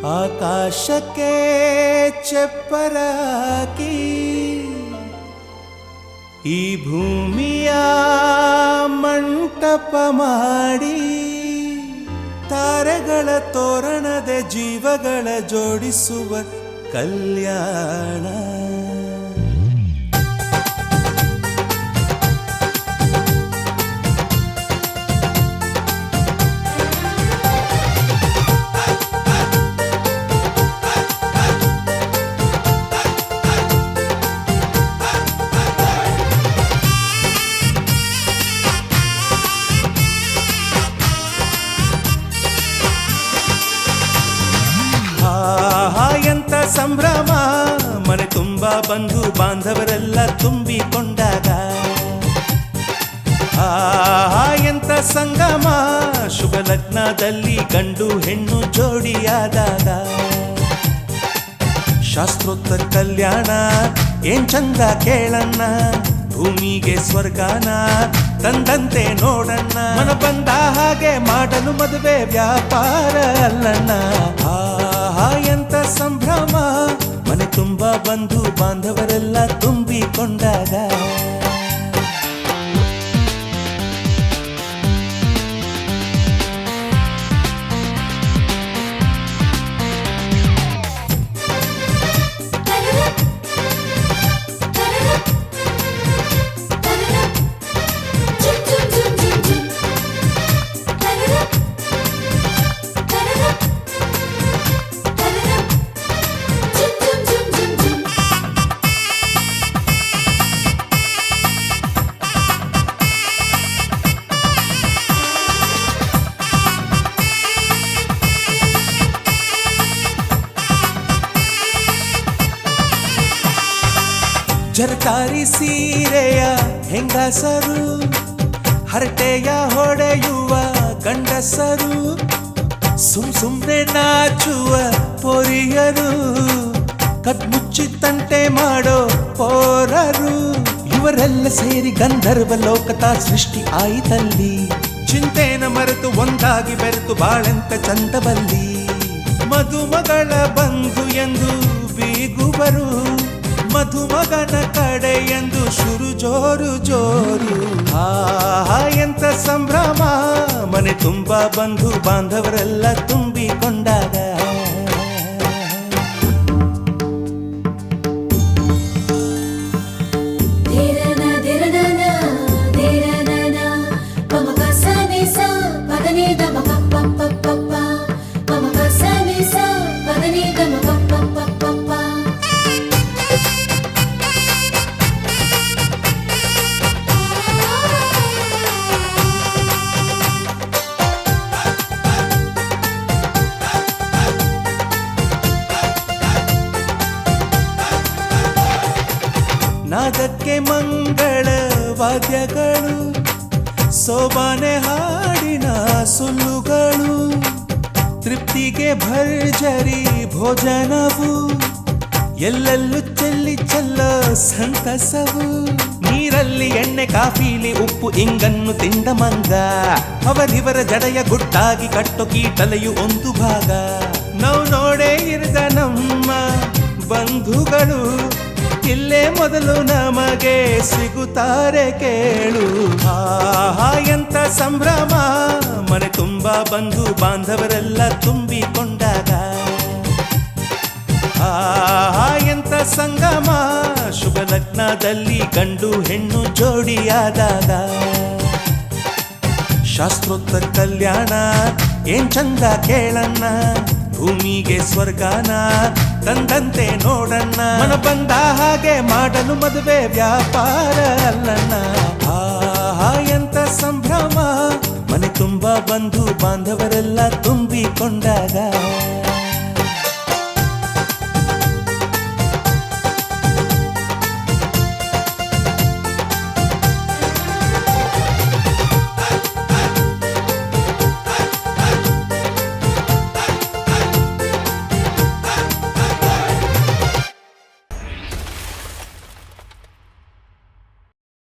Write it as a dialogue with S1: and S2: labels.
S1: ಆಕಾಶಕ್ಕೆ ಚಪ್ಪರಾಕಿ ಈ ಭೂಮಿಯ ಮಂಟಪ ಮಾಡಿ ತಾರೆಗಳ ತೋರಣದ ಜೀವಗಳ ಜೋಡಿಸುವ ಕಲ್ಯಾಣ. ಎಂತ ಸಂಭ್ರಮ, ಮನೆ ತುಂಬ ಬಂಧು ಬಾಂಧವರೆಲ್ಲ ತುಂಬಿಕೊಂಡಾಗ. ಎಂತ ಸಂಗಮ, ಶುಭ ಲಗ್ನದಲ್ಲಿ ಗಂಡು ಹೆಣ್ಣು ಜೋಡಿಯಾದಾಗ. ಶಾಸ್ತ್ರೋತ್ತರ ಕಲ್ಯಾಣ ಏನ್ ಚಂದ ಕೇಳಣ್ಣ, ಭೂಮಿಗೆ ಸ್ವರ್ಗಾನ ತಂದಂತೆ ನೋಡಣ್ಣ. ಮನ ಬಂದ ಹಾಗೆ ಮಾಡಲು ಮದುವೆ ವ್ಯಾಪಾರ ಅಲ್ಲಣ್ಣ. ಎಂತ ಸಂಭ್ರಮ, ಮನೆ ತುಂಬ ಬಂಧು ಬಾಂಧವರೆಲ್ಲ ತುಂಬಿಕೊಂಡಾಗ. ಜರಕಾರಿ ಸೀರೆಯ ಹೆಂಗಸರು, ಹರಟೆಯ ಹೊಡೆಯುವ ಗಂಡಸರು, ಸುಮ್ನೆ ನಾಚುವ ಪೊರಿಯರು, ಕದ್ಮುಚ್ಚಿ ತಂಟೆ ಮಾಡೋ ಪೋರರು, ಇವರೆಲ್ಲ ಸೇರಿ ಗಂಧರ್ವ ಲೋಕದ ಸೃಷ್ಟಿ ಆಯಿತಲ್ಲಿ. ಚಿಂತೆನ ಮರೆತು ಒಂದಾಗಿ ಬೆರೆತು ಬಾಳೆಂತ ಚಂದವಲ್ಲಿ. ಮದುಮಗಳ ಬಂಧು ಎಂದು ಬೀಗುವರು, ಮಧುಮಗನ ಕಡೆ ಎಂದು ಶುರು ಜೋರು ಜೋರು. ಎಂತ ಸಂಭ್ರಮ, ಮನೆ ತುಂಬ ಬಂಧು ಬಾಂಧವರೆಲ್ಲ ತುಂಬಿಕೊಂಡಾಗ. ನಾದಕ್ಕೆ ಮಂಗಳ ವಾದ್ಯಗಳು, ಸೋಬಾನೆ ಹಾಡಿನ ಸುಳ್ಳುಗಳು, ತೃಪ್ತಿಗೆ ಭರ್ಜರಿ ಭೋಜನವು, ಎಲ್ಲೆಲ್ಲೂ ಚೆಲ್ಲಿ ಚೆಲ್ಲೋ ಸಂತಸವು. ನೀರಲ್ಲಿ ಎಣ್ಣೆ ಕಾಫಿಲಿ ಉಪ್ಪು ಇಂಗನ್ನು ತಿಂದ ಮಂಗ, ಅವರಿವರ ಜಡೆಯ ಗುಟ್ಟಾಗಿ ಕಟ್ಟು ಕೀಟಲೆಯು ಒಂದು ಭಾಗ. ನಾವು ನೋಡೇ ಇರದ ನಮ್ಮ ಬಂಧುಗಳು ಇಲ್ಲೇ ಮೊದಲು ನಮಗೆ ಸಿಗುತ್ತಾರೆ ಕೇಳು. ಎಂತ ಸಂಭ್ರಮ, ಮನೆ ತುಂಬ ಬಂಧು ಬಾಂಧವರೆಲ್ಲ ತುಂಬಿಕೊಂಡಾಗ. ಎಂತ ಸಂಗಮ, ಶುಭ ಲಗ್ನದಲ್ಲಿ ಗಂಡು ಹೆಣ್ಣು ಜೋಡಿಯಾದಾಗ. ಶಾಸ್ತ್ರೋತ್ತರ ಕಲ್ಯಾಣ ಏನ್ ಚಂದ ಕೇಳಣ್ಣ, ಭೂಮಿಗೆ ಸ್ವರ್ಗಾನ ತಂದಂತೆ ನೋಡಣ್ಣ. ಮನ ಬಂದ ಹಾಗೆ ಮಾಡಲು ಮದುವೆ ವ್ಯಾಪಾರ ಅಲ್ಲಣ್ಣ. ಎಂತ ಸಂಭ್ರಮ, ಮನೆ ತುಂಬ ಬಂಧು ಬಾಂಧವರೆಲ್ಲ ತುಂಬಿಕೊಂಡಾಗ.